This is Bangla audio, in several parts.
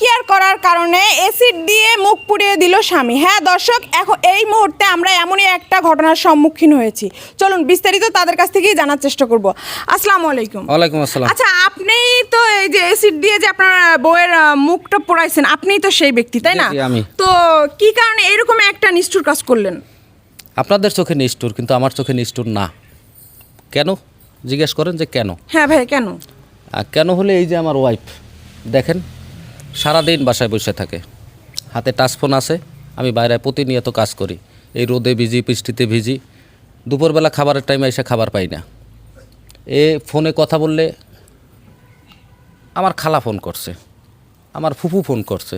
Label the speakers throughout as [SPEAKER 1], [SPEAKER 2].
[SPEAKER 1] পরকীয়ার করার কারণে অ্যাসিড দিয়ে মুখ পুড়িয়ে দিল স্বামী। হ্যাঁ দর্শক, এখন এই মুহূর্তে আমরা এমনই একটা ঘটনার সম্মুখীন হয়েছি। চলুন বিস্তারিত তাদের কাছ থেকেই জানার চেষ্টা করব। আসসালামু আলাইকুম।
[SPEAKER 2] ওয়ালাইকুম আসসালাম।
[SPEAKER 1] আচ্ছা, আপনি তো এই যে অ্যাসিড দিয়ে যে আপনার বউয়ের মুখটা পোড়াইছেন, আপনিই তো সেই ব্যক্তি, তাই না?
[SPEAKER 2] জি, আমি।
[SPEAKER 1] তো কি কারণে এরকম একটা নিষ্ঠুর কাজ করলেন?
[SPEAKER 2] আপনাদের চোখে নিষ্ঠুর, কিন্তু আমার চোখে নিষ্ঠুর না। কেন জিজ্ঞেস করেন যে কেন?
[SPEAKER 1] হ্যাঁ ভাই, কেন?
[SPEAKER 2] কেন হলে এই যে আমার ওয়াইফ দেখেন সারাদিন বাসায় বসে থাকে, হাতে টাচফোন আছে, আমি বাইরে প্রতিনিয়ত কাজ করি, এই রোদে ভিজি বৃষ্টিতে ভিজি, দুপুরবেলা খাবারের টাইমে এসে খাবার পাই না। ফোনে কথা বললে আমার খালা ফোন করছে, আমার ফুফু ফোন করছে,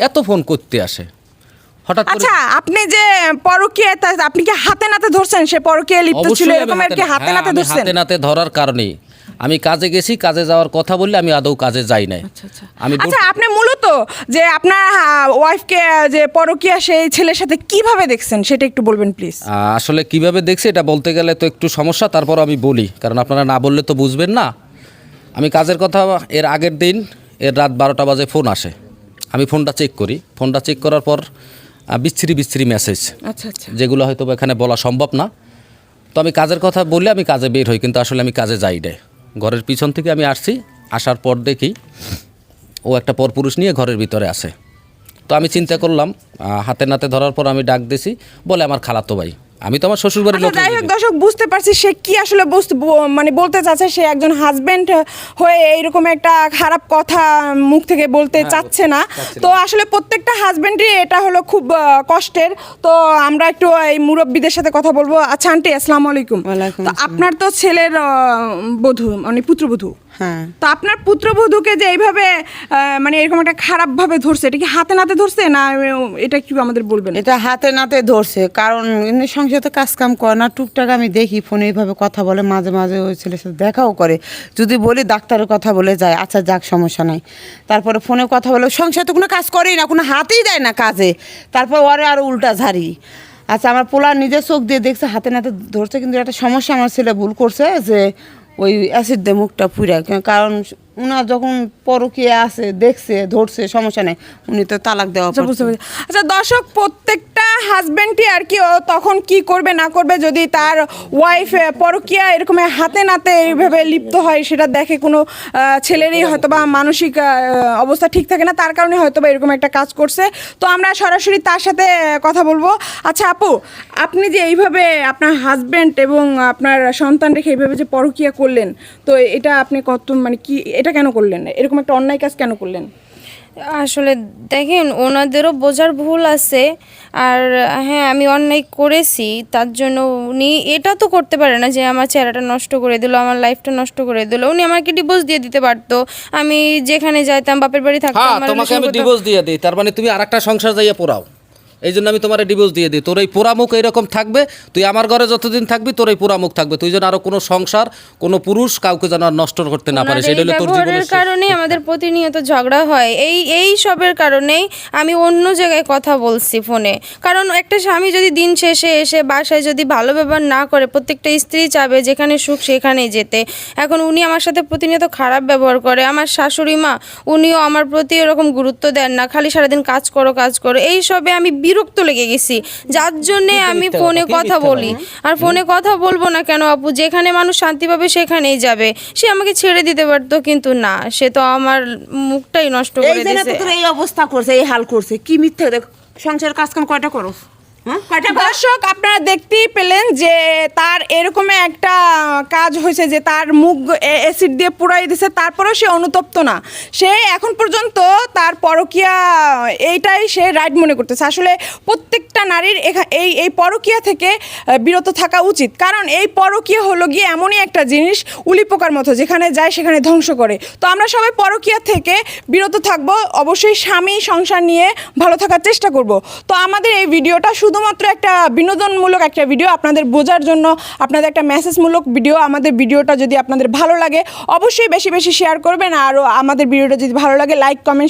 [SPEAKER 2] এত ফোন করতে আসে। হঠাৎ করে
[SPEAKER 1] আচ্ছা, আপনি যে পরকীয়া, আপনি কি হাতে নাতে ধরছেন? সে পরকীয়া লিপ্ত ছিল
[SPEAKER 2] অবশ্যই আমি
[SPEAKER 1] এরকম আর কি হাতে
[SPEAKER 2] হ্যাঁ,
[SPEAKER 1] নাতে
[SPEAKER 2] আমি
[SPEAKER 1] ধরছেন?
[SPEAKER 2] হাতে নাতে ধরার কারণেই আমি কাজে গেছি, কাজে যাওয়ার কথা বললে আমি আদৌ কাজে যাই নাই। আমি
[SPEAKER 1] আচ্ছা, আপনি মূলত যে আপনার ওয়াইফকে যে পরকীয়া সেই ছেলের সাথে কিভাবে দেখছেন সেটা একটু বলবেন প্লিজ।
[SPEAKER 2] আসলে কিভাবে দেখছি এটা বলতে গেলে তো একটু সমস্যা, তারপর আমি বলি, কারণ আপনারা না বললে তো বুঝবেন না। আমি কাজের কথা, এর আগের দিন এর রাত 12টা বাজে ফোন আসে, আমি ফোনটা চেক করি, ফোনটা চেক করার পর বিচ্ছিরি মেসেজ,
[SPEAKER 1] আচ্ছা আচ্ছা,
[SPEAKER 2] যেগুলো হয়তো এখানে বলা সম্ভব না। তো আমি কাজের কথা বললে আমি কাজে বের হই, কিন্তু আসলে আমি কাজে যাই না। ঘরের পিছন থেকে আমি আসছি, আসার পর দেখি ও একটা পরপুরুষ নিয়ে ঘরের ভিতরে আসে। তো আমি চিন্তা করলাম, হাতে নাতে ধরার পর আমি ডাক দিছি, বলে আমার খালাতো ভাই। আমি তো আমার শ্বশুরবাড়ির লোক।
[SPEAKER 1] যাই হোক দর্শক, বুঝতে পারছি সে কি আসলে মানে বলতে চাচ্ছে। সে একজন হাজবেন্ড হয়ে এইরকম একটা খারাপ কথা মুখ থেকে বলতে চাচ্ছে না। তো আসলে প্রত্যেকটা হাজবেন্ডই এটা হলো খুব কষ্টের। তো আমরা একটু এই মুরব্বীদের সাথে কথা বলবো। আচ্ছা আন্টি, আসসালামু আলাইকুম। তো আপনার তো ছেলের বধূ, মানে পুত্রবধূ।
[SPEAKER 3] হ্যাঁ,
[SPEAKER 1] তো আপনার পুত্রবধূকে যে এইভাবে মানে এরকম একটা খারাপভাবে ধরছে, এটা কি হাতে নাতে ধরছে না এটা কি আমাদের বলবেন?
[SPEAKER 3] এটা হাতে নাতে ধরছে, কারণ এমনি সংসারে কাজ কাম করে না, টুকটাক আমি দেখি ফোনে এইভাবে কথা বলে, মাঝে মাঝে ওই ছেলের সাথে দেখাও করে। যদি বলি ডাক্তারের কথা বলে যায়, আচ্ছা যাক সমস্যা নাই। তারপরে ফোনে কথা বলে, সংসারে তো কোনো কাজ করেই না, কোনো হাতেই দেয় না কাজে, তারপর ওরে আরও উল্টা ঝাড়ি। আচ্ছা, আমার পোলা নিজের চোখ দিয়ে দেখছে হাতে নাতে ধরছে, কিন্তু একটা সমস্যা আমার ছেলে ভুল করছে যে ওই অ্যাসিড দিয়ে মুখটা পুড়ে, কারণ উনার যখন পরকীয়া আছে দেখছে ধরছে সমস্যা নেই, উনি তো তালাক দেওয়া।
[SPEAKER 1] আচ্ছা দর্শক, প্রত্যেকটা হাজবেন্ডই আর কি ও তখন কি করবে না করবে যদি তার ওয়াইফ পরকীয়া এরকম হাতে নাতে এইভাবে লিপ্ত হয়, সেটা দেখে কোনো ছেলেরই হয়তো বা মানসিক অবস্থা ঠিক থাকে না, তার কারণে হয়তো বা এরকম একটা কাজ করছে। তো আমরা সরাসরি তার সাথে কথা বলবো। আচ্ছা আপু, আপনি যে এইভাবে আপনার হাজবেন্ড এবং আপনার সন্তান রেখে এইভাবে যে পরকীয়া করলেন, তো এটা আপনি কত মানে কি, এটা কেন করলেন? এরকম একটা অন্যায় কাজ কেন করলেন?
[SPEAKER 4] আসলে দেখেন, ওনাদেরও বোঝার ভুল আছে। আর হ্যাঁ, আমি অন্যায় করেছি, তার জন্য উনি এটা তো করতে পারে না যে আমার চেহারাটা নষ্ট করে দিল, আমার লাইফটা নষ্ট করে দিল। উনি আমাকে ডিভোর্স দিয়ে দিতে পারতো, আমি যেখানে যাইতাম, বাপের বাড়ি থাকতাম।
[SPEAKER 2] হ্যাঁ, তোমাকে আমি ডিভোর্স দিয়ে দিই, তার মানে তুমি আরেকটা সংসার যাইয়া পোড়াও, এই জন্য আমি তোমার ডিভোর্স দিয়ে দিই। তোর এই পোড়ামুখ এইরকম থাকবে, তুই আমার ঘরে যতদিন থাকবি তোর এই পোড়ামুখ থাকবে, তুই যেন আরো কোনো সংসার, কোনো পুরুষ কাউকে যেন আর নষ্ট করতে না পারে, সেটা হলো তোর জীবনের
[SPEAKER 4] কারণে আমাদের প্রতিনিয়ত ঝগড়া হয়। এই সবের কারণেই আমি অন্য জায়গায় কথা বলছি ফোনে। কারণ একটা স্বামী যদি দিন শেষে এসে বাসায় যদি ভালো ব্যবহার না করে, প্রত্যেকটা স্ত্রী চাবে যেখানে সুখ সেখানেই যেতে। এখন উনি আমার সাথে প্রতিনিয়ত খারাপ ব্যবহার করে। আমার শাশুড়ি মা, উনিও আমার প্রতি এরকম গুরুত্ব দেন না, খালি সারাদিন কাজ করো। এই সবে আমি বিরক্ত লেগে গেছি, যার জন্যে আমি ফোনে কথা বলি। আর ফোনে কথা বলবো না কেন আপু? যেখানে মানুষ শান্তি পাবে সেখানেই যাবে। সে আমাকে ছেড়ে দিতে পারতো, কিন্তু না, সে তো আমার মুখটাই নষ্ট করে দিয়েছে।
[SPEAKER 3] এই অবস্থা করছে, এই হাল করছে, কি মিথ্যে দেখ, সংসারের কাজ কাম কয়টা করো?
[SPEAKER 1] দর্শক, আপনারা দেখতেই পেলেন যে তার এরকম একটা কাজ হয়েছে যে তার মুখ অ্যাসিড দিয়ে পুড়াই দিয়েছে, তারপরেও সে অনুতপ্ত না। সে এখন পর্যন্ত তার পরকীয়া এইটাই সে রাইট মনে করতেছে। আসলে প্রত্যেকটা নারীর এই পরকীয়া থেকে বিরত থাকা উচিত, কারণ এই পরকীয়া হলো গিয়ে এমনই একটা জিনিস, উলি পোকার মতো, যেখানে যায় সেখানে ধ্বংস করে। তো আমরা সবাই পরকীয়া থেকে বিরত থাকবো, অবশ্যই স্বামী সংসার নিয়ে ভালো থাকার চেষ্টা করব। তো আমাদের এই ভিডিওটা শুধুমাত্র একটা বিনোদনমূলক একটা ভিডিও, আপনাদের বোঝার জন্য, আপনাদের একটা মেসেজমূলক ভিডিও। আমাদের ভিডিওটা যদি আপনাদের ভালো লাগে অবশ্যই বেশি বেশি শেয়ার করবেন, আর আমাদের ভিডিওটা যদি ভালো লাগে লাইক কমেন্ট